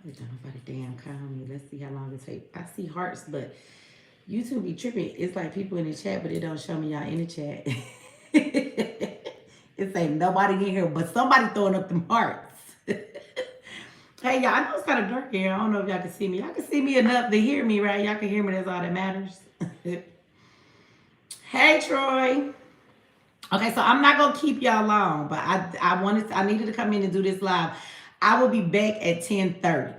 Probably don't nobody damn call me. Let's see how long it takes. I see hearts, but YouTube be tripping. It's like people in the chat, but it don't show me y'all in the chat. It say nobody in here, but somebody throwing up them hearts. Hey, y'all, I know it's kind of dark here. I don't know if y'all can see me. Y'all can see me enough to hear me, right? Y'all can hear me. That's all that matters. Hey, Troy. Okay, so I'm not gonna keep y'all long, but I needed to come in and do this live. I will be back at 10:30.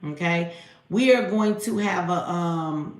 Okay, we are going to have a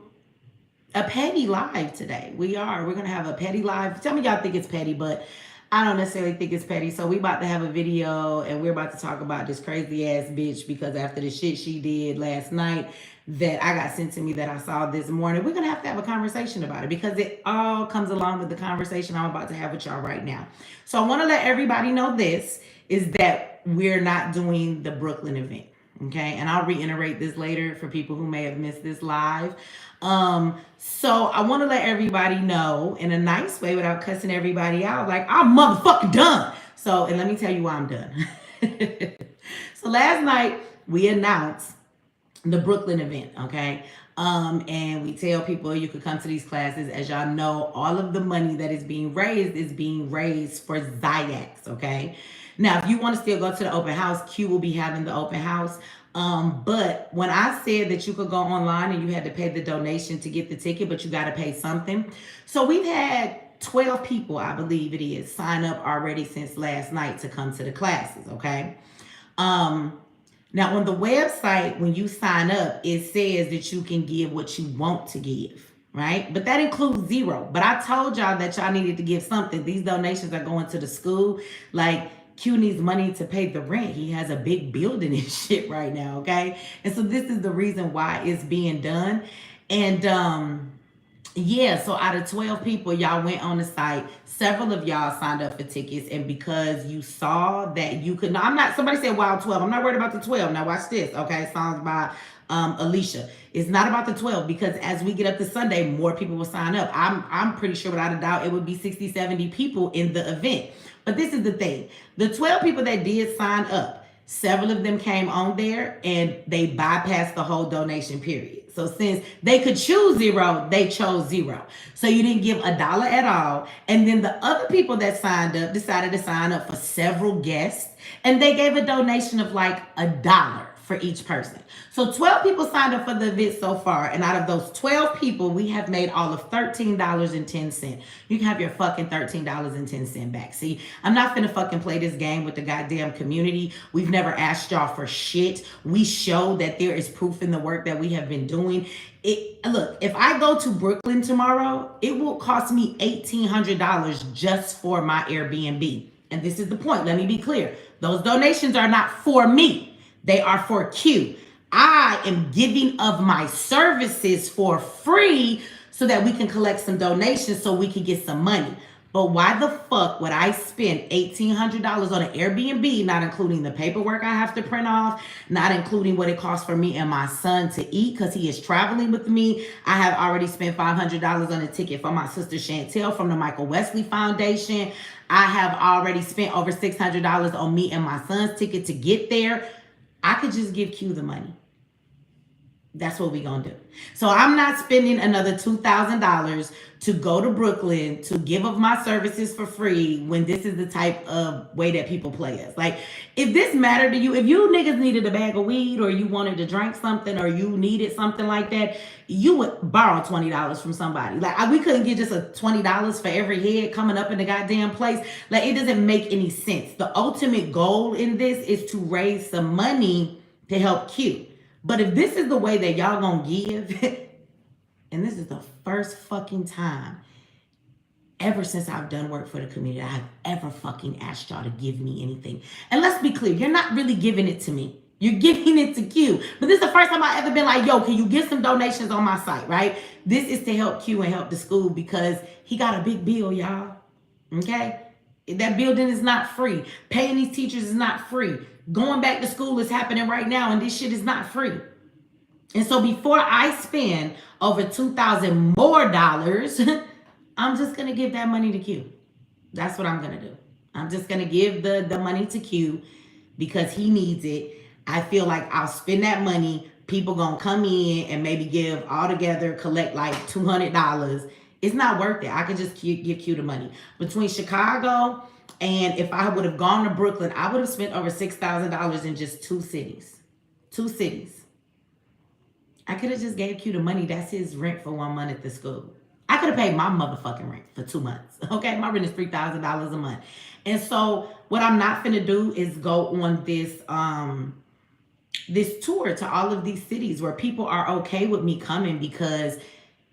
petty live today. We're gonna have a petty live. Tell me y'all think it's petty, but I don't necessarily think it's petty. So we about to have a video and we're about to talk about this crazy ass bitch because after the shit she did last night that I got sent to me that I saw this morning, we're gonna have a conversation about it because it all comes along with the conversation I'm about to have with y'all right now. So I want to let everybody know this is that we're not doing the Brooklyn event. Okay, and I'll reiterate this later for people who may have missed this live. So I want to let everybody know in a nice way without cussing everybody out, like I'm motherfucking done. So, and let me tell you why I'm done. So last night we announced the Brooklyn event, okay? And we tell people you could come to these classes. As y'all know, all of the money that is being raised for Zyx, okay? Now, if you want to still go to the open house, Q will be having the open house. But when I said that you could go online and you had to pay the donation to get the ticket, but you got to pay something. So we've had 12 people, I believe it is, sign up already since last night to come to the classes, okay? Now, on the website, when you sign up, it says that you can give what you want to give, right? But that includes zero. But I told y'all that y'all needed to give something. These donations are going to the school. Like, Q needs money to pay the rent. He has a big building and shit right now, okay? And so this is the reason why it's being done. And yeah, so out of 12 people, y'all went on the site. Several of y'all signed up for tickets, and because you saw that you could, no, I'm not, somebody said wild 12. I'm not worried about the 12. Now watch this, okay? Songs by Alicia. It's not about the 12 because as we get up to Sunday, more people will sign up. I'm pretty sure without a doubt it would be 60, 70 people in the event. But this is the thing. The 12 people that did sign up, several of them came on there and they bypassed the whole donation period. So since they could choose zero, they chose zero. So you didn't give $1 at all. And then the other people that signed up decided to sign up for several guests and they gave a donation of like $1 for each person. So 12 people signed up for the event so far. And out of those 12 people, we have made all of $13.10. You can have your fucking $13.10 back. See, I'm not finna fucking play this game with the goddamn community. We've never asked y'all for shit. We show that there is proof in the work that we have been doing. Look, if I go to Brooklyn tomorrow, it will cost me $1,800 just for my Airbnb. And this is the point. Let me be clear. Those donations are not for me. They are for Q. I am giving of my services for free so that we can collect some donations so we can get some money. But why the fuck would I spend $1,800 on an Airbnb, not including the paperwork I have to print off, not including what it costs for me and my son to eat because he is traveling with me. I have already spent $500 on a ticket for my sister Chantel from the Michael Wesley Foundation. I have already spent over $600 on me and my son's ticket to get there. I could just give Q the money. That's what we gonna do. So I'm not spending another $2,000 to go to Brooklyn to give of my services for free when this is the type of way that people play us. Like, if this mattered to you, if you niggas needed a bag of weed or you wanted to drink something or you needed something like that, you would borrow $20 from somebody. Like, we couldn't get just a $20 for every head coming up in the goddamn place. Like, it doesn't make any sense. The ultimate goal in this is to raise some money to help Q. But if this is the way that y'all gonna give, and this is the first fucking time ever since I've done work for the community, I've ever fucking asked y'all to give me anything. And let's be clear, you're not really giving it to me. You're giving it to Q. But this is the first time I've ever been like, yo, can you get some donations on my site, right? This is to help Q and help the school because he got a big bill, y'all. Okay? That building is not free. Paying these teachers is not free. Going back to school is happening right now, and this shit is not free. And so before I spend over $2,000 more, I'm just gonna give that money to Q. That's what I'm gonna do. I'm just gonna give the money to Q because he needs it. I feel like I'll spend that money. People gonna come in and maybe give all together, collect like $200. It's not worth it. I could just give Q the money. Between Chicago and if I would have gone to Brooklyn, I would have spent over $6,000 in just 2 cities. 2 cities. I could have just gave Q the money. That's his rent for 1 month at the school. I could have paid my motherfucking rent for 2 months. Okay, my rent is $3,000 a month. And so what I'm not finna do is go on this tour to all of these cities where people are okay with me coming because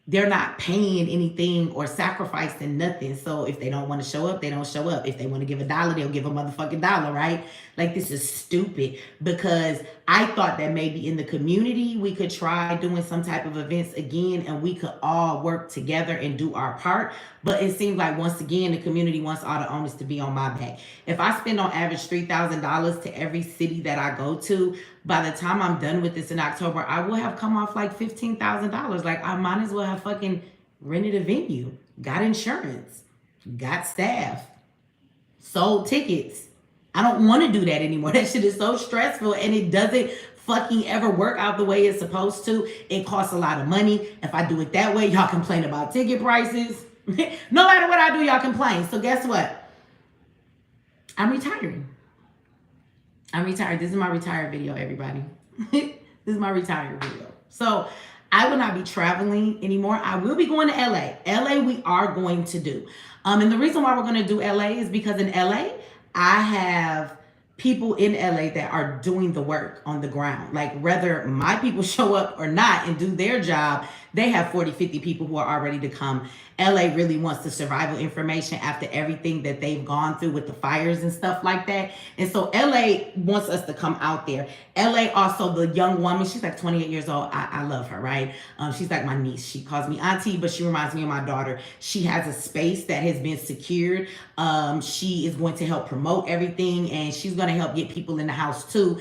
they're not paying anything or sacrificing nothing. So if they don't want to show up, they don't show up. If they want to give $1, they'll give a motherfucking dollar, right? Like, this is stupid, because I thought that maybe in the community we could try doing some type of events again and we could all work together and do our part. But it seems like, once again, the community wants all the onus to be on my back. If I spend on average $3,000 to every city that I go to, by the time I'm done with this in October, I will have come off like $15,000. Like, I might as well have fucking rented a venue, got insurance, got staff, sold tickets. I don't want to do that anymore. That shit is so stressful, and it doesn't fucking ever work out the way it's supposed to. It costs a lot of money. If I do it that way, y'all complain about ticket prices. No matter what I do, y'all complain. So guess what? I'm retiring. I'm retired. This is my retired video, everybody. This is my retired video. So I will not be traveling anymore. I will be going to LA. LA we are going to do. And the reason why we're going to do LA is because in LA, I have people in LA that are doing the work on the ground. Like, whether my people show up or not and do their job, they have 40, 50 people who are all ready to come. LA really wants the survival information after everything that they've gone through with the fires and stuff like that. And so LA wants us to come out there. LA also, the young woman, she's like 28 years old. I love her, right? She's like my niece. She calls me auntie, but she reminds me of my daughter. She has a space that has been secured. She is going to help promote everything, and she's going to help get people in the house too.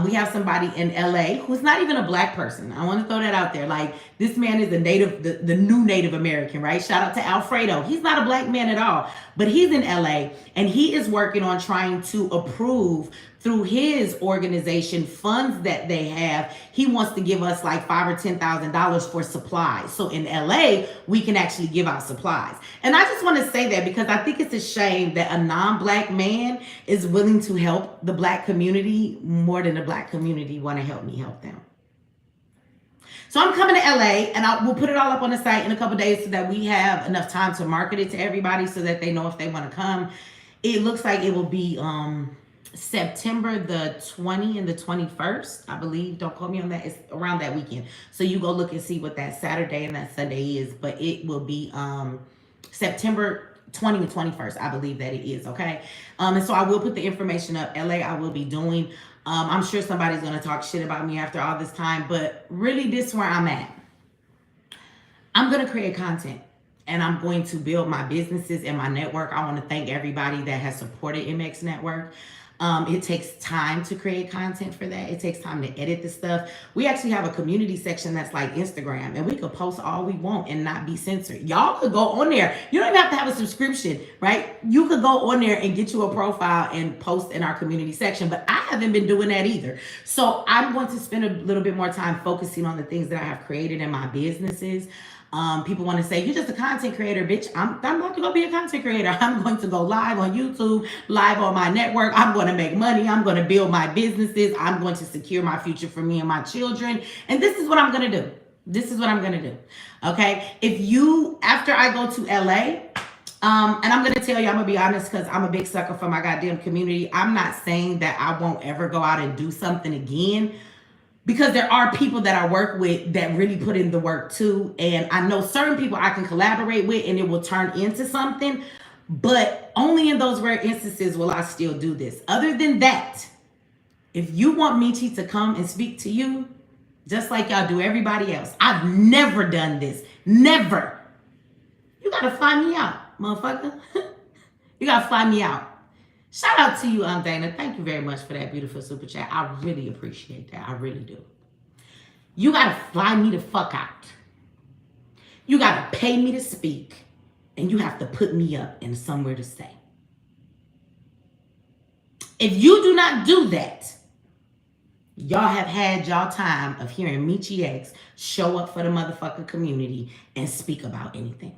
We have somebody in LA who's not even a black person. I want to throw that out there. Like, this man is a native, the new Native American, right? Shout out to Alfredo. He's not a black man at all, but he's in LA, and he is working on trying to approve through his organization funds that they have. He wants to give us like $5,000 or $10,000 for supplies. So in LA, we can actually give out supplies. And I just want to say that because I think it's a shame that a non-black man is willing to help the black community more than the black community want to help me help them. So I'm coming to LA, and we'll put it all up on the site in a couple days so that we have enough time to market it to everybody so that they know if they want to come. It looks like it will be September the 20th and the 21st, I believe. Don't quote me on that. It's around that weekend. So you go look and see what that Saturday and that Sunday is. But it will be September 20th and 21st, I believe that it is, okay? And so I will put the information up. LA, I will be doing. I'm sure somebody's going to talk shit about me after all this time, but really this is where I'm at. I'm going to create content, and I'm going to build my businesses and my network. I want to thank everybody that has supported MX Network. It takes time to create content for that. It takes time to edit the stuff. We actually have a community section that's like Instagram, and we could post all we want and not be censored. Y'all could go on there. You don't even have to have a subscription, right? You could go on there and get you a profile and post in our community section, but I haven't been doing that either. So I'm going to spend a little bit more time focusing on the things that I have created in my businesses. People want to say, you're just a content creator, bitch. I'm about to go be a content creator. I'm going to go live on YouTube, live on my network. I'm going to make money. I'm going to build my businesses. I'm going to secure my future for me and my children. And this is what I'm going to do. This is what I'm going to do. Okay. After I go to LA, and I'm going to tell you, I'm going to be honest, because I'm a big sucker for my goddamn community. I'm not saying that I won't ever go out and do something again, because there are people that I work with that really put in the work too. And I know certain people I can collaborate with and it will turn into something, but only in those rare instances will I still do this. Other than that, if you want Mechee to come and speak to you, just like y'all do everybody else, I've never done this. Never. You got to fly me out, motherfucker. You got to fly me out. Shout out to you, Dana. Thank you very much for that beautiful super chat. I really appreciate that. I really do. You got to fly me the fuck out. You got to pay me to speak. And you have to put me up in somewhere to stay. If you do not do that, Y'all have had y'all time of hearing Mechee X show up for the motherfucking community and speak about anything.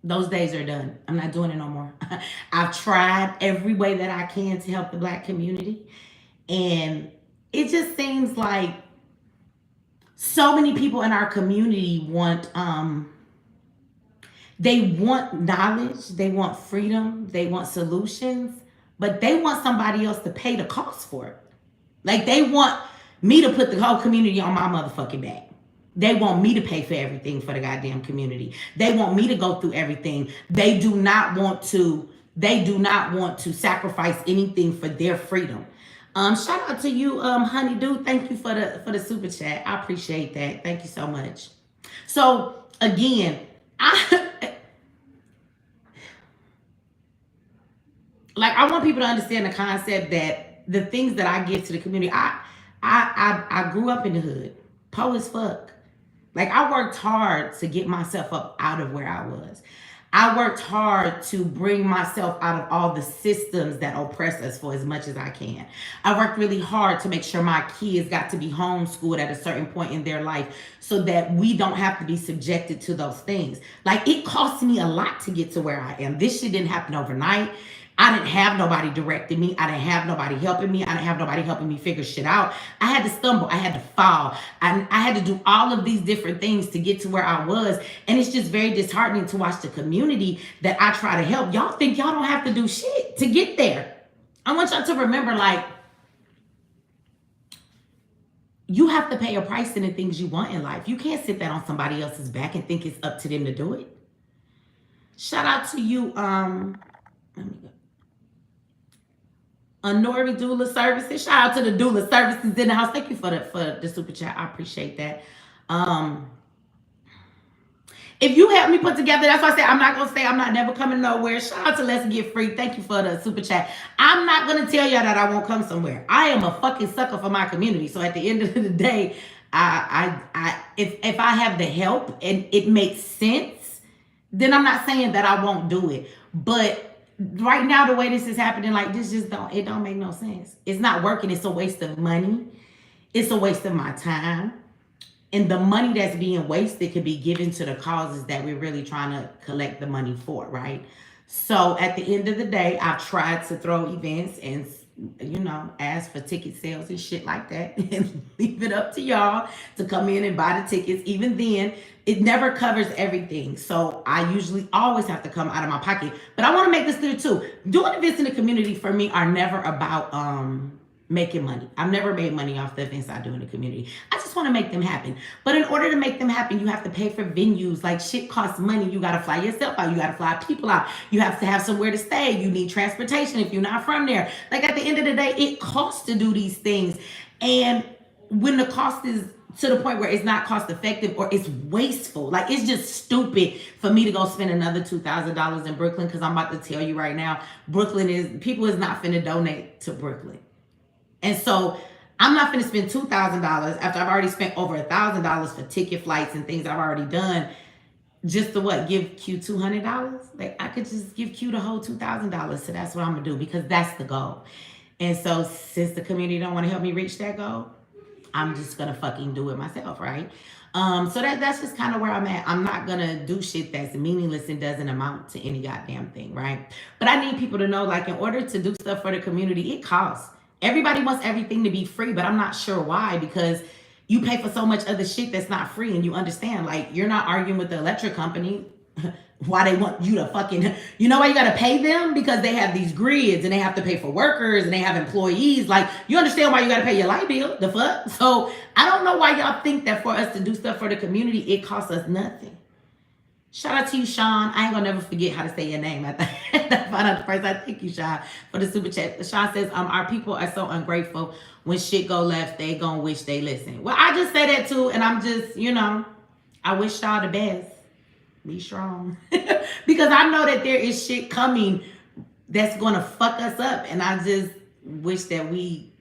Those days are done. I'm not doing it no more. I've tried every way that I can to help the Black community. And it just seems like so many people in our community they want knowledge, they want freedom, they want solutions, but they want somebody else to pay the cost for it. Like, they want me to put the whole community on my motherfucking back. They want me to pay for everything for the goddamn community. They want me to go through everything. They do not want to sacrifice anything for their freedom. Shout out to you, Honeydew. Thank you for the super chat. I appreciate that. Thank you so much. So again, I want people to understand the concept that the things that I give to the community, I grew up in the hood, poor as fuck. Like, I worked hard to get myself up out of where I was. I worked hard to bring myself out of all the systems that oppress us for as much as I can. I worked really hard to make sure my kids got to be homeschooled at a certain point in their life so that we don't have to be subjected to those things. Like, it cost me a lot to get to where I am. This shit didn't happen overnight. I didn't have nobody directing me. I didn't have nobody helping me. I didn't have nobody helping me figure shit out. I had to stumble. I had to fall. I had to do all of these different things to get to where I was. And it's just very disheartening to watch the community that I try to help. Y'all think y'all don't have to do shit to get there. I want y'all to remember, like, you have to pay a price in the things you want in life. You can't sit that on somebody else's back and think it's up to them to do it. Shout out to you, let me go. Nori Doula Services. Shout out to the Doula Services in the house. Thank you for the super chat. I appreciate that. If you help me put together, that's why I say I'm not gonna say I'm not never coming nowhere. Shout out to Let's Get Free. Thank you for the super chat. I'm not gonna tell y'all that I won't come somewhere. I am a fucking sucker for my community. So at the end of the day, if I have the help and it makes sense, then I'm not saying that I won't do it. But right now, the way this is happening, like, this just don't make no sense. It's not working. It's a waste of money. It's a waste of my time. And the money that's being wasted could be given to the causes that we're really trying to collect the money for, right? So at the end of the day, I've tried to throw events and, ask for ticket sales and shit like that and leave it up to y'all to come in and buy the tickets. Even then, it never covers everything. So I usually always have to come out of my pocket. But I want to make this clear too. Doing events in the community for me are never about making money. I've never made money off the events I do in the community. I just want to make them happen. But in order to make them happen, you have to pay for venues. Like, shit costs money. You got to fly yourself out. You got to fly people out. You have to have somewhere to stay. You need transportation if you're not from there. Like, at the end of the day, it costs to do these things. And when the cost is to the point where it's not cost effective or it's wasteful, like, it's just stupid for me to go spend another $2,000 in Brooklyn, because I'm about to tell you right now, people is not finna donate to Brooklyn. And so I'm not finna spend $2,000 after I've already spent over $1,000 for ticket flights and things I've already done, just to give Q $200. Like, I could just give Q the whole $2,000. So that's what I'm gonna do, because that's the goal. And so since the community don't want to help me reach that goal, I'm just gonna fucking do it myself, right? So that's just kind of where I'm at. I'm not gonna do shit that's meaningless and doesn't amount to any goddamn thing, right? But I need people to know, like, in order to do stuff for the community, it costs. Everybody wants everything to be free, but I'm not sure why, because you pay for so much other shit that's not free. And you understand, like, you're not arguing with the electric company why they want you to fucking, you know why you got to pay them? Because they have these grids and they have to pay for workers and they have employees. Like, you understand why you got to pay your light bill, the fuck? So I don't know why y'all think that for us to do stuff for the community, it costs us nothing. Shout out to you, Sean. I ain't gonna never forget how to say your name. I found out the first time. Thank you, Sean, for the super chat. Sean says, our people are so ungrateful. When shit go left, they gonna wish they listen. Well, I just say that too, and I'm just, I wish y'all the best. Be strong. Because I know that there is shit coming that's gonna fuck us up, and I just wish that we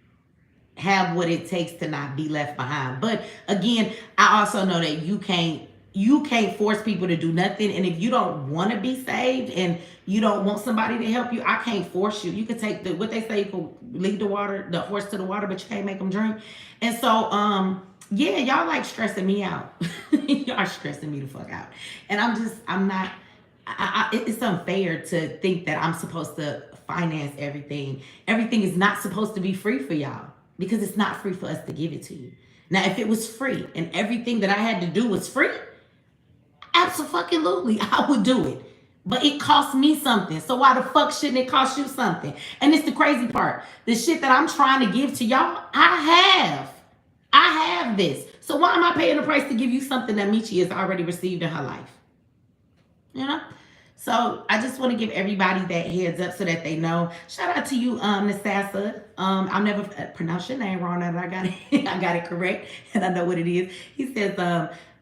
have what it takes to not be left behind. But again, I also know that you can't you can't force people to do nothing. And if you don't want to be saved and you don't want somebody to help you, I can't force you. You can take what they say, you can lead the horse to the water, but you can't make them drink. And so, yeah, y'all like stressing me out. Y'all stressing me the fuck out. And I'm not, it's unfair to think that I'm supposed to finance everything. Everything is not supposed to be free for y'all because it's not free for us to give it to you. Now, if it was free and everything that I had to do was free, absolutely, I would do it. But it cost me something. So why the fuck shouldn't it cost you something? And it's the crazy part. The shit that I'm trying to give to y'all, I have this. So why am I paying the price to give you something that Mechee has already received in her life? You know? So I just want to give everybody that heads up so that they know. Shout out to you, Nasasa. I'll never pronounce your name wrong now that I got it. I got it correct and I know what it is. He says,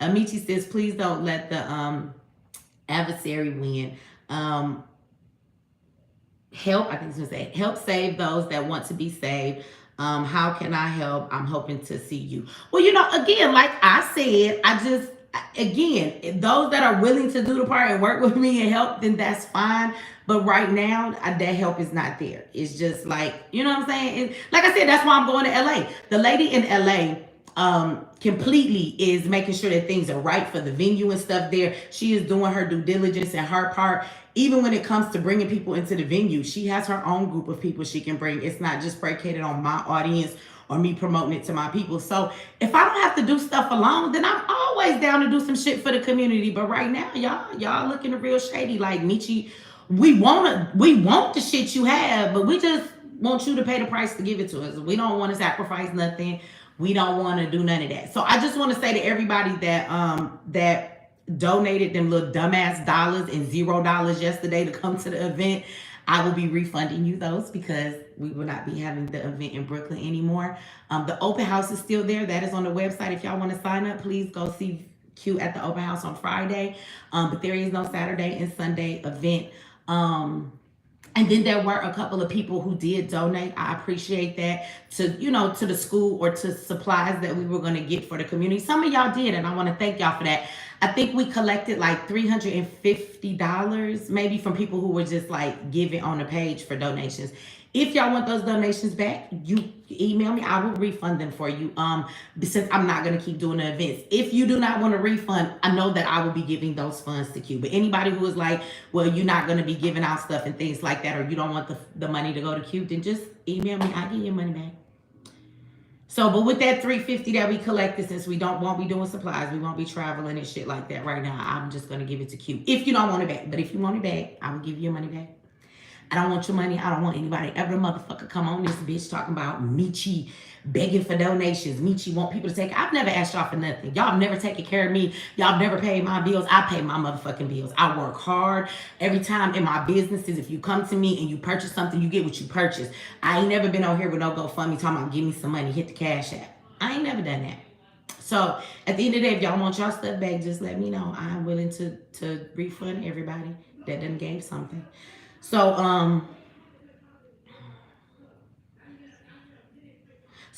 Mechee says, please don't let the adversary win. Help, I think it's gonna say, help save those that want to be saved. How can I help? I'm hoping to see you. Well, you know, again, like I said, again, those that are willing to do the part and work with me and help, then that's fine. But right now, that help is not there. It's just like, you know what I'm saying? And like I said, that's why I'm going to LA. The lady in LA completely is making sure that things are right for the venue and stuff there. She is doing her due diligence and her part. Even when it comes to bringing people into the venue, she has her own group of people she can bring. It's not just predicated on my audience or me promoting it to my people. So if I don't have to do stuff alone, then I'm always down to do some shit for the community. But right now, y'all looking real shady. Like, Mechee, we want the shit you have, but we just want you to pay the price to give it to us. We don't want to sacrifice nothing. We don't want to do none of that. So I just want to say to everybody that donated them little dumbass dollars and $0 yesterday to come to the event, I will be refunding you those because we will not be having the event in Brooklyn anymore. The open house is still there. That is on the website. If y'all want to sign up, please go see Q at the open house on Friday. But there is no Saturday and Sunday event. And then there were a couple of people who did donate. I appreciate that, to the school or to supplies that we were going to get for the community. Some of y'all did, and I want to thank y'all for that. I think we collected like $350 maybe from people who were just like giving on the page for donations. If y'all want those donations back, you email me. I will refund them for you. Since I'm not going to keep doing the events. If you do not want to refund, I know that I will be giving those funds to Q. But anybody who is like, well, you're not going to be giving out stuff and things like that, or you don't want the money to go to Q, then just email me. I'll give you your money back. So, but with that $350 that we collected, since we won't be doing supplies, we won't be traveling and shit like that right now, I'm just going to give it to Q. If you don't want it back. But if you want it back, I will give you your money back. I don't want your money. I don't want anybody ever motherfucker come on this bitch talking about Mechee begging for donations. Mechee want people to take. I've never asked y'all for nothing. Y'all have never taken care of me. Y'all have never paid my bills. I pay my motherfucking bills. I work hard every time in my businesses. If you come to me and you purchase something, you get what you purchase. I ain't never been on here with no GoFundMe talking about give me some money, hit the cash app. I ain't never done that. So at the end of the day, if y'all want y'all stuff back, just let me know. I'm willing to refund everybody that done gave something. So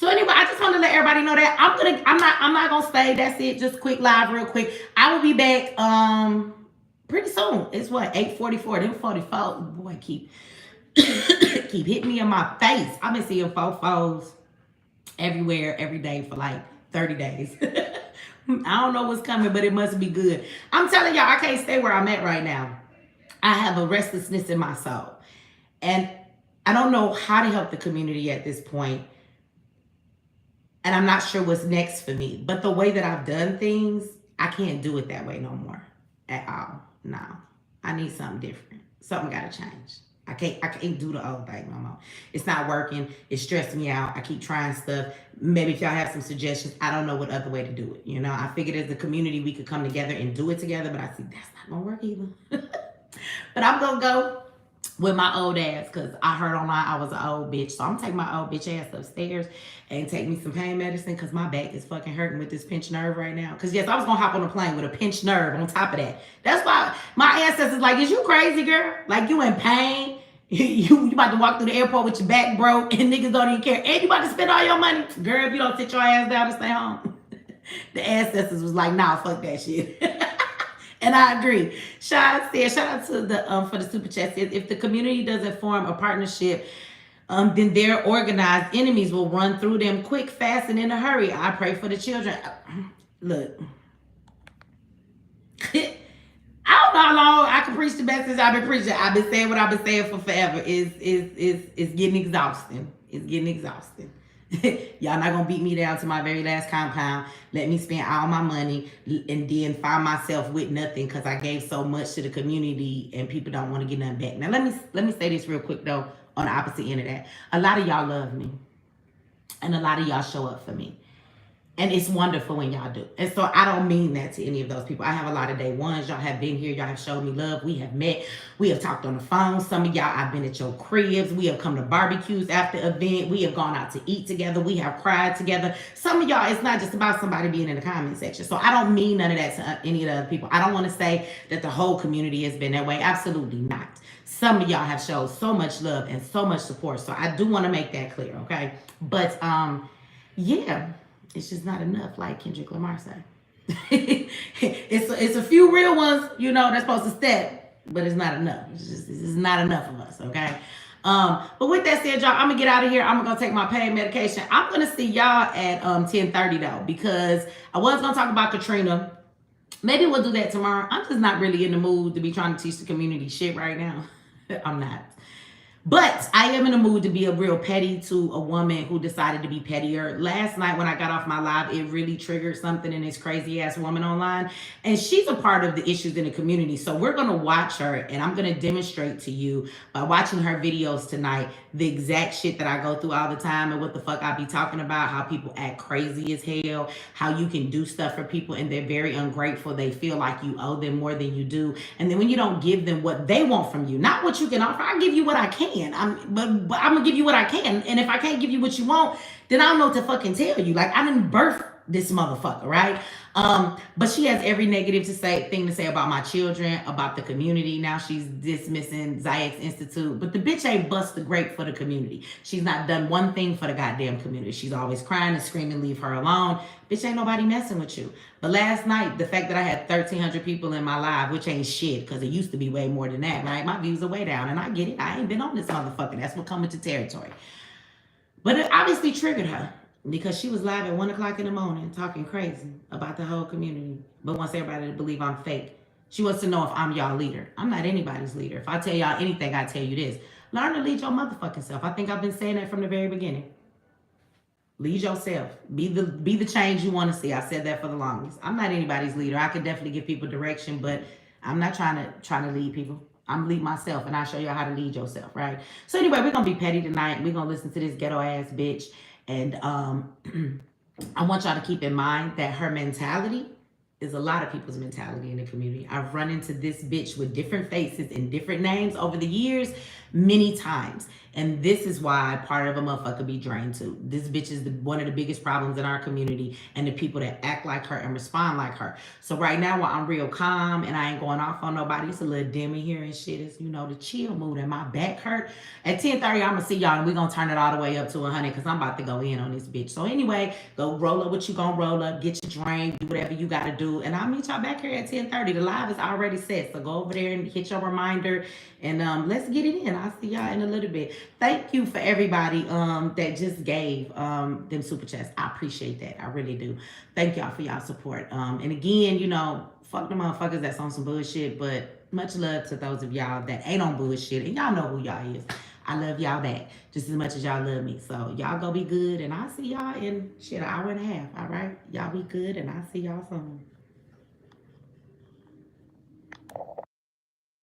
anyway, I just want to let everybody know that I'm not gonna stay. That's it. Just quick live, real quick. I will be back pretty soon. It's what, 8:44. Then 44. Boy, keep hitting me in my face. I've been seeing fofos everywhere, every day for like 30 days. I don't know what's coming, but it must be good. I'm telling y'all, I can't stay where I'm at right now. I have a restlessness in my soul. And I don't know how to help the community at this point. And I'm not sure what's next for me. But the way that I've done things, I can't do it that way no more at all. No. I need something different. Something got to change. I can't do the old thing no more. It's not working. It's stressing me out. I keep trying stuff. Maybe if y'all have some suggestions, I don't know what other way to do it. You know, I figured as a community we could come together and do it together, but I see that's not going to work either. But I'm going to go with my old ass because I heard online I was an old bitch. So I'm taking my old bitch ass upstairs and take me some pain medicine because my back is fucking hurting with this pinched nerve right now. Because yes, I was going to hop on a plane with a pinched nerve on top of that. That's why my ancestors like, is you crazy, girl? Like you in pain? You about to walk through the airport with your back broke and niggas don't even care. And you about to spend all your money? Girl, if you don't sit your ass down and stay home. The ancestors was like, nah, fuck that shit. And I agree. Sean said, shout out to the for the super chat. Says, if the community doesn't form a partnership, then their organized enemies will run through them quick, fast, and in a hurry. I pray for the children. Look, I don't know how long I can preach the message I've been preaching. I've been saying what I've been saying for forever. It's getting exhausting. It's getting exhausting. Y'all not gonna beat me down to my very last compound. Let me spend all my money and then find myself with nothing because I gave so much to the community and people don't want to get nothing back. Now let me say this real quick though. On the opposite end of that, a lot of y'all love me, and a lot of y'all show up for me. And it's wonderful when y'all do. And so I don't mean that to any of those people. I have a lot of day ones. Y'all have been here. Y'all have showed me love. We have met. We have talked on the phone. Some of y'all, I've been at your cribs. We have come to barbecues after event. We have gone out to eat together. We have cried together. Some of y'all, it's not just about somebody being in the comment section. So I don't mean none of that to any of the other people. I don't want to say that the whole community has been that way. Absolutely not. Some of y'all have showed so much love and so much support. So I do want to make that clear, okay? But yeah. It's just not enough, like Kendrick Lamar said. it's a few real ones, you know, that's supposed to step, but it's not enough. It's not enough of us, okay? But with that said, y'all, I'm gonna get out of here. I'm gonna take my pain medication. I'm gonna see y'all at 10:30 though, because I was gonna talk about Katrina. Maybe we'll do that tomorrow. I'm just not really in the mood to be trying to teach the community shit right now. I'm not. But I am in the mood to be a real petty to a woman who decided to be pettier. Last night when I got off my live, it really triggered something in this crazy ass woman online. And she's a part of the issues in the community. So we're going to watch her and I'm going to demonstrate to you by watching her videos tonight the exact shit that I go through all the time and what the fuck I be talking about, how people act crazy as hell, how you can do stuff for people and they're very ungrateful. They feel like you owe them more than you do. And then when you don't give them what they want from you, not what you can offer, I give you what I can. But I'm gonna give you what I can. And if I can't give you what you want, then I don't know what to fucking tell you. Like I didn't birth this motherfucker, right? But she has every negative thing to say about my children, about the community. Now she's dismissing Zayek's Institute. But the bitch ain't bust the grape for the community. She's not done one thing for the goddamn community. She's always crying and screaming, leave her alone. Bitch, ain't nobody messing with you. But last night, the fact that I had 1,300 people in my live, which ain't shit, because it used to be way more than that, right? My views are way down, and I get it. I ain't been on this motherfucker. That's what coming to territory. But it obviously triggered her because she was live at 1 o'clock in the morning talking crazy about the whole community, but wants everybody to believe I'm fake. She wants to know if I'm y'all leader. I'm not anybody's leader. If I tell y'all anything, I tell you this. Learn to lead your motherfucking self. I think I've been saying that from the very beginning. Lead yourself. Be the change you want to see. I said that for the longest. I'm not anybody's leader. I could definitely give people direction, but I'm not trying to lead people. I'm lead myself, and I'll show you how to lead yourself, right? So anyway, we're gonna be petty tonight. We're gonna listen to this ghetto ass bitch, and I want y'all to keep in mind that her mentality is a lot of people's mentality in the community. I've run into this bitch with different faces and different names over the years many times. And this is why part of a motherfucker be drained too. This bitch is one of the biggest problems in our community and the people that act like her and respond like her. So right now while I'm real calm and I ain't going off on nobody, it's a little dim in here and shit. It's, you know, the chill mood and my back hurt. At 10:30, I'm gonna see y'all and we're gonna turn it all the way up to 100 because I'm about to go in on this bitch. So anyway, go roll up what you gonna roll up, get your drink, do whatever you gotta do. And I'll meet y'all back here at 10:30. The live is already set. So go over there and hit your reminder and let's get it in. I'll see y'all in a little bit. Thank you for everybody that just gave them super chats. I appreciate that. I really do. Thank y'all for y'all support. And again, you know, fuck the motherfuckers that's on some bullshit, but much love to those of y'all that ain't on bullshit. And y'all know who y'all is. I love y'all back just as much as y'all love me. So y'all go be good and I'll see y'all in shit an hour and a half. All right? Y'all be good and I'll see y'all soon.